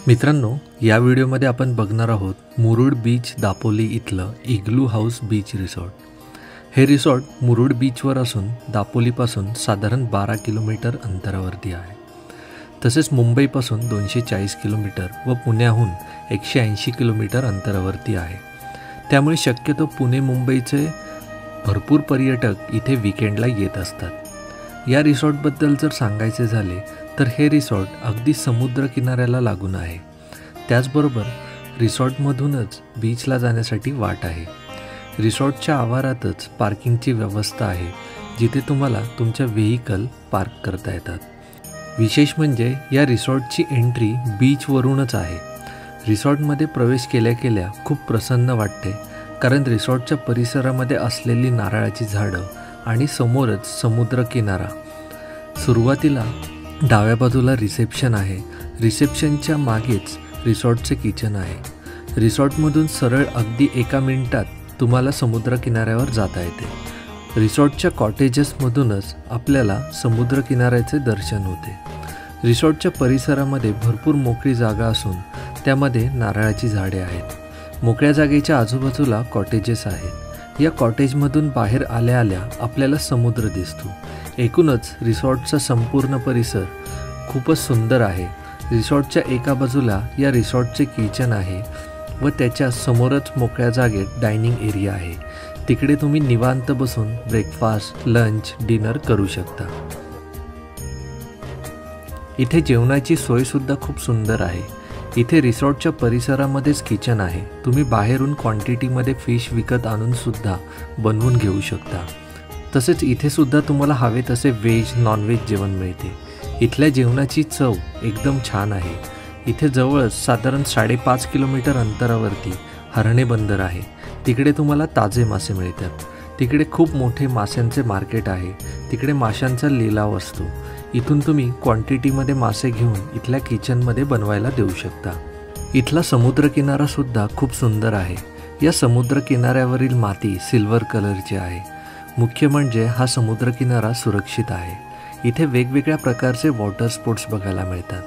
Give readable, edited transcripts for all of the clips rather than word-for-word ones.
मित्रांनो, या व्हिडिओमध्ये आपण बघणार आहोत मुरुड बीच दापोली इथलं इग्लू हाऊस बीच रिसॉर्ट। हे रिसॉर्ट मुरुड बीचवर असून दापोलीपासून साधारण 12 किलोमीटर अंतरावरती आहे। तसेच मुंबईपासून 240 किलोमीटर व पुण्याहून 180 किलोमीटर अंतरावरती आहे। त्यामुळे शक्यतो पुणे मुंबईचे भरपूर पर्यटक इथे वीकेंडला येत असतात। या रिसॉर्टबद्दल जर सांगायचे झाले तर हे रिसॉर्ट अगदी समुद्र किनाऱ्याला लागून आहे। त्याचबरोबर रिसॉर्टमधूनच बीचला जाण्यासाठी वाट आहे। रिसॉर्टच्या आवारातच पार्किंगची व्यवस्था आहे, जिथे तुम्हाला तुमच्या व्हेइकल पार्क करता येतात। विशेष म्हणजे या रिसॉर्टची एंट्री बीचवरूनच आहे। रिसॉर्टमध्ये प्रवेश केल्या खूप प्रसन्न वाटते, कारण रिसॉर्टच्या परिसरामध्ये असलेली नारळाची झाडं आणि समोरच समुद्र किनारा। सुरुवातीला डाव्या बाजूला रिसेप्शन आहे। रिसेप्शनच्या मागेच रिसॉर्टचे किचन आहे। रिसॉर्टमधून सरळ अगदी 1 मिनिटात तुम्हाला समुद्र किनाऱ्यावर जाता येते। रिसॉर्टच्या कॉटेजेसमधूनच आपल्याला समुद्र किनाऱ्याचे दर्शन होते। रिसॉर्टच्या परिसरामध्ये भरपूर मोकळी जागा असून त्यामध्ये नारळाची झाडे आहेत। मोकळ्या जागेच्या आजूबाजूला कॉटेजेस आहेत। या कॉटेजमधून बाहेर आल्या आपल्याला समुद्र दिसतो। एकूणच रिसॉर्टचा संपूर्ण परिसर खूपच सुंदर आहे। रिसॉर्टच्या एका बाजूला या रिसॉर्टचे किचन आहे व त्याच्या समोरच मोकळ्या जागेत डायनिंग एरिया आहे। तिकडे तुम्ही निवांत बसून ब्रेकफास्ट, लंच, डिनर करू शकता। इथे जेवणाची सोयसुद्धा खूप सुंदर आहे। इथे रिसॉर्टच्या परिसरामध्येच किचन आहे। तुम्ही बाहेरून क्वांटिटीमध्ये फिश विकत आणून सुद्धा बनवून घेऊ शकता। तसेच इथे सुद्धा तुम्हाला हवे तसे व्हेज नॉनव्हेज जेवण मिळते। इथल्या जेवणाची चव एकदम छान आहे। इथे जवळच साधारण 5.5 किलोमीटर अंतरावरती हरणे बंदर आहे। तिकडे तुम्हाला ताजे मासे मिळतात। तिकडे खूप मोठे माशांचे मार्केट आहे। तिकडे माशांचा लिलाव असतो। इथून तुम्ही क्वांटिटीमध्ये मासे घेऊन इथल्या किचनमध्ये बनवायला देऊ शकता। इथला समुद्र किनारा सुद्धा खूप सुंदर आहे। या समुद्र किनाऱ्यावरील माती सिल्वर कलरची आहे। मुख्य म्हणजे हा समुद्र किनारा सुरक्षित आहे। इथे वेगवेगळ्या प्रकारचे वॉटर स्पोर्ट्स बघायला मिळतात।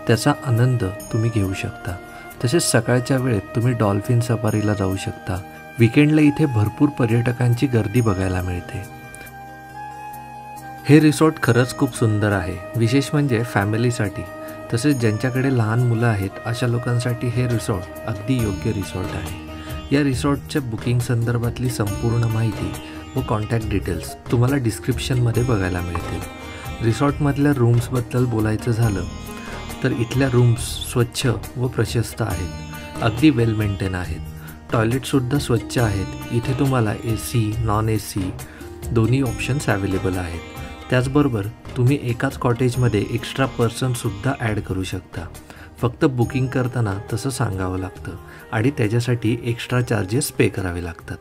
त्याचा आनंद तुम्ही घेऊ शकता। तसेच सकाळच्या वेळेत तुम्ही डॉल्फिन सफारीला जाऊ शकता। वीकेंडला इथे भरपूर पर्यटकांची गर्दी बघायला मिळते। हे रिसॉर्ट खरंच खूप सुंदर आहे। विशेष म्हणजे फॅमिलीसाठी, तसेच ज्यांच्याकडे लहान मुलं आहेत अशा लोकांसाठी हे रिसॉर्ट अगदी योग्य रिसॉर्ट आहे। या रिसॉर्टच्या बुकिंग संदर्भातली संपूर्ण माहिती व कॉन्टॅक्ट डिटेल्स तुम्हाला डिस्क्रिप्शनमध्ये बघायला मिळतील। रिसॉर्टमधल्या रूम्सबद्दल बोलायचं झालं तर इथल्या रूम्स स्वच्छ व प्रशस्त आहेत। अगदी वेल मेंटेन आहेत। टॉयलेटसुद्धा स्वच्छ आहेत। इथे तुम्हाला AC, नॉन AC दोन्ही ऑप्शन्स अवेलेबल आहेत। त्याचबरोबर तुम्ही एकाच कॉटेजमध्ये एक्स्ट्रा पर्सनसुद्धा ॲड करू शकता। फक्त बुकिंग करताना तसं सांगावं लागतं आणि त्याच्यासाठी एक्स्ट्रा चार्जेस पे करावे लागतात।